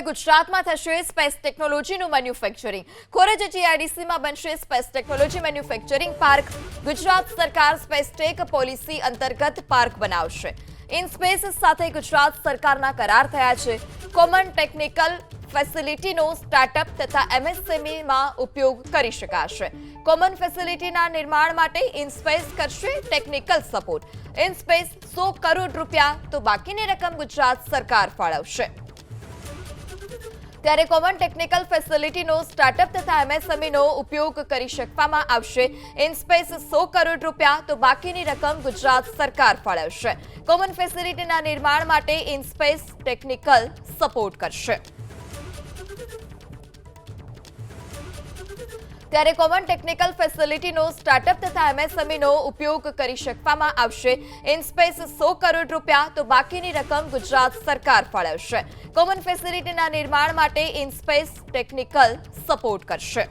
હવે ગુજરાતમાં થશે સ્પેસ ટેકનોલોજીનું મેન્યુફેક્ચરિંગ। ખોરજ જીઆઈડીસીમાં બનશે space technology manufacturing park. Gujarat સરકાર સ્પેસ ટેક પોલિસી અંતર્ગત પાર્ક બનાવશે। ઇનસ્પેસ સાથે ગુજરાત સરકારના કરાર થયા છે। કોમન ટેકનિકલ ફેસિલિટીનો સ્ટાર્ટઅપ તથા એમએસએમઈમાં ઉપયોગ કરી શકાશે। કોમન ફેસિલિટીના નિર્માણ માટે ઇનસ્પેસ કરશે ટેકનિકલ સપોર્ટ। ઇનસ્પેસ 100 કરોડ રૂપિયા તો બાકીની રકમ ગુજરાત સરકાર ફાળવશે। ત્યારે કોમન ટેકનિકલ ફેસિલિટીનો સ્ટાર્ટઅપ તથા એમએસએમઈનો ઉપયોગ કરી શકવામાં આવશે। ઇનસ્પેસ 100 કરોડ રૂપિયા તો બાકીની રકમ ગુજરાત સરકાર ફાળવશે। કોમન ફેસિલિટીના નિર્માણ માટે ઇનસ્પેસ ટેકનિકલ સપોર્ટ કરશે। ત્યારે કોમન ટેકનિકલ ફેસિલિટીનો સ્ટાર્ટઅપ તથા એમએસએમઈનો ઉપયોગ કરી શકવામાં આવશે। ઇનસ્પેસ 100 કરોડ રૂપિયા તો બાકીની રકમ ગુજરાત સરકાર ફાળવશે। કોમન ફેસિલિટીના નિર્માણ માટે ઇનસ્પેસ ટેકનિકલ સપોર્ટ કરશે।